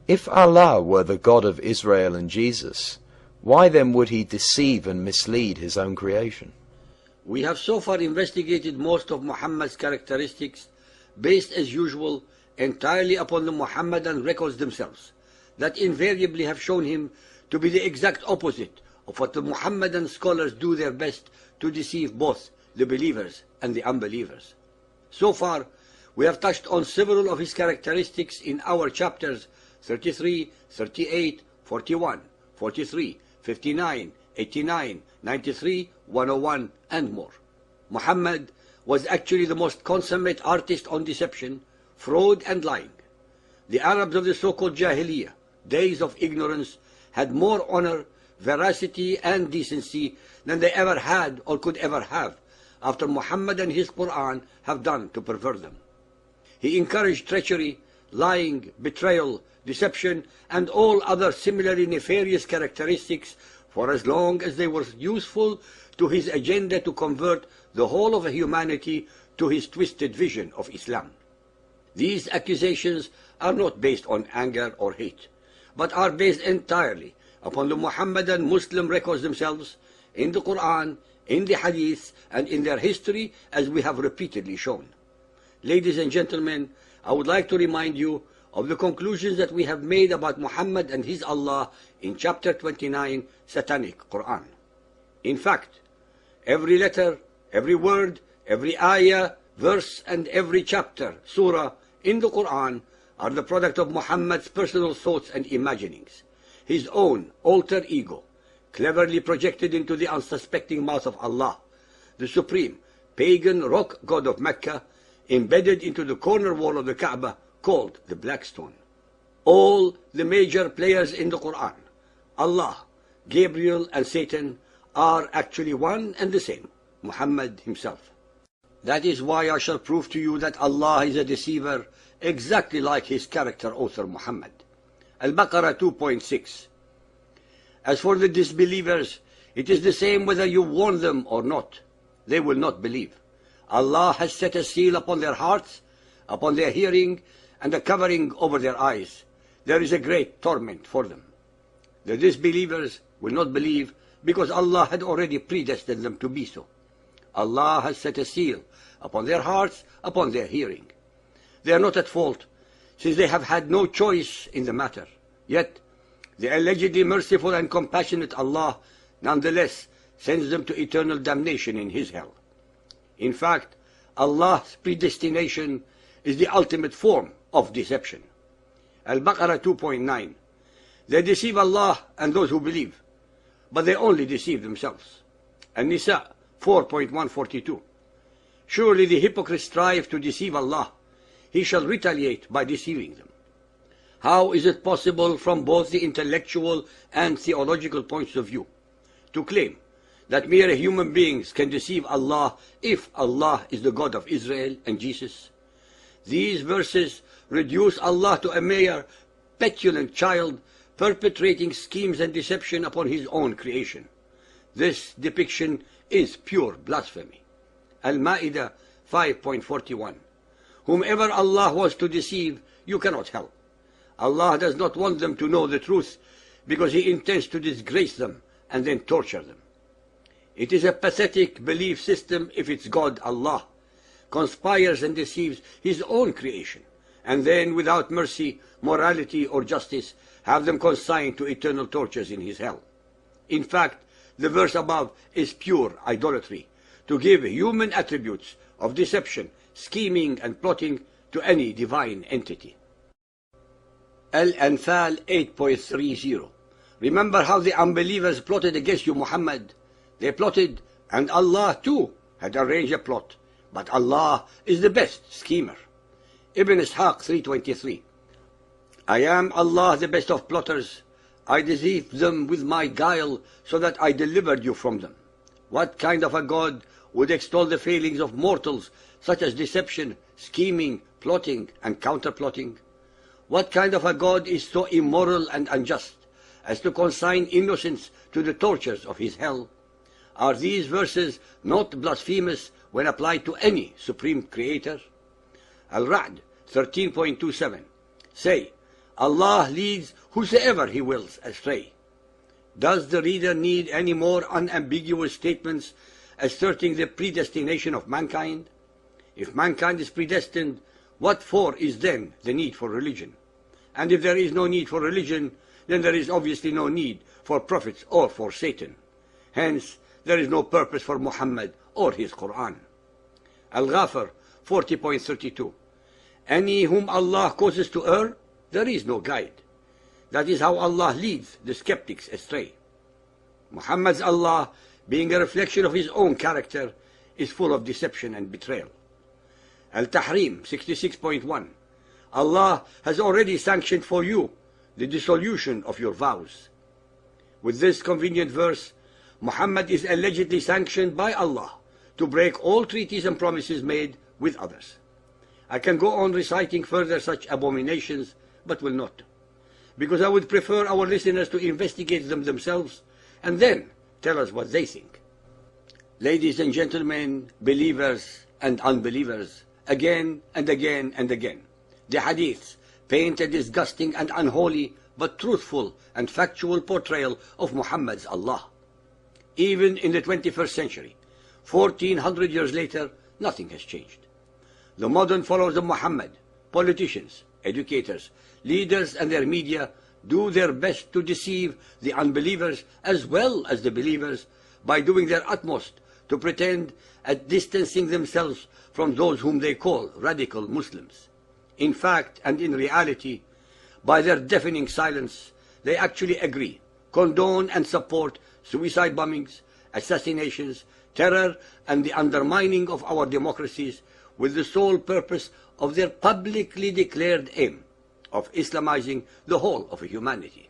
If Allah were the God of Israel and Jesus, why then would he deceive and mislead his own creation? We have so far investigated most of Muhammad's characteristics based as usual entirely upon the Muhammadan records themselves, that invariably have shown him to be the exact opposite of what the Muhammadan scholars do their best to deceive both the believers and the unbelievers. So far, we have touched on several of his characteristics in our chapters 33, 38, 41, 43, 59, 89, 93, 101, and more. Muhammad was actually the most consummate artist on deception, fraud, and lying. The Arabs of the so-called Jahiliyyah, days of ignorance, had more honor, veracity, and decency than they ever had or could ever have after Muhammad and his Quran have done to pervert them. He encouraged treachery, lying, betrayal, deception, and all other similarly nefarious characteristics for as long as they were useful to his agenda to convert the whole of humanity to his twisted vision of Islam. These accusations are not based on anger or hate, but are based entirely upon the Muhammadan Muslim records themselves, in the Quran, in the Hadith, and in their history, as we have repeatedly shown. Ladies and gentlemen, I would like to remind you of the conclusions that we have made about Muhammad and his Allah in chapter 29, Satanic Quran. In fact, every letter, every word, every ayah, verse, and every chapter, surah, in the Quran are the product of Muhammad's personal thoughts and imaginings, his own alter ego, cleverly projected into the unsuspecting mouth of Allah, the supreme pagan rock god of Mecca, embedded into the corner wall of the Kaaba called the Black Stone. All the major players in the Quran, Allah, Gabriel, and Satan, are actually one and the same, Muhammad himself. That is why I shall prove to you that Allah is a deceiver, exactly like his character author Muhammad. Al-Baqarah 2.6. As for the disbelievers, it is the same whether you warn them or not. They will not believe. Allah has set a seal upon their hearts, upon their hearing, and a covering over their eyes. There is a great torment for them. The disbelievers will not believe because Allah had already predestined them to be so. Allah has set a seal upon their hearts, upon their hearing. They are not at fault, since they have had no choice in the matter. Yet, the allegedly merciful and compassionate Allah nonetheless sends them to eternal damnation in his hell. In fact, Allah's predestination is the ultimate form of deception. Al-Baqarah 2.9. They deceive Allah and those who believe, but they only deceive themselves. An-Nisa 4.142. Surely the hypocrites strive to deceive Allah. He shall retaliate by deceiving them. How is it possible from both the intellectual and theological points of view to claim that mere human beings can deceive Allah if Allah is the God of Israel and Jesus? These verses reduce Allah to a mere petulant child perpetrating schemes and deception upon his own creation. This depiction is pure blasphemy. Al-Ma'idah 5.41. Whomever Allah was to deceive, you cannot help. Allah does not want them to know the truth because He intends to disgrace them and then torture them. It is a pathetic belief system if its God, Allah, conspires and deceives His own creation, and then without mercy, morality, or justice, have them consigned to eternal tortures in His hell. In fact, the verse above is pure idolatry, to give human attributes of deception, scheming, and plotting to any divine entity. Al-Anfal 8.30. Remember how the unbelievers plotted against you, Muhammad. They plotted, and Allah too had arranged a plot, but Allah is the best schemer. Ibn Ishaq 3.23. I am Allah, the best of plotters. I deceived them with my guile, so that I delivered you from them. What kind of a God would extol the failings of mortals, such as deception, scheming, plotting, and counterplotting? What kind of a God is so immoral and unjust as to consign innocents to the tortures of his hell? Are these verses not blasphemous when applied to any supreme creator? Al-Ra'd 13.27. Say, Allah leads whosoever He wills astray. Does the reader need any more unambiguous statements asserting the predestination of mankind? If mankind is predestined, what for is then the need for religion? And if there is no need for religion, then there is obviously no need for prophets or for Satan. Hence, there is no purpose for Muhammad or his Quran. Al-Ghafir 40.32. Any whom Allah causes to err, there is no guide. That is how Allah leads the skeptics astray. Muhammad's Allah, being a reflection of his own character, is full of deception and betrayal. Al-Tahrim 66.1. Allah has already sanctioned for you the dissolution of your vows. With this convenient verse, Muhammad is allegedly sanctioned by Allah to break all treaties and promises made with others. I can go on reciting further such abominations, but will not, because I would prefer our listeners to investigate them themselves and then tell us what they think. Ladies and gentlemen, believers and unbelievers, again and again and again, the hadiths paint a disgusting and unholy but truthful and factual portrayal of Muhammad's Allah. Even in the 21st century, 1400 years later, nothing has changed. The modern followers of Muhammad, politicians, educators, leaders and their media do their best to deceive the unbelievers as well as the believers by doing their utmost to pretend at distancing themselves from those whom they call radical Muslims. In fact and in reality, by their deafening silence, they actually agree, condone and support suicide bombings, assassinations, terror and the undermining of our democracies with the sole purpose of their publicly declared aim of Islamizing the whole of humanity.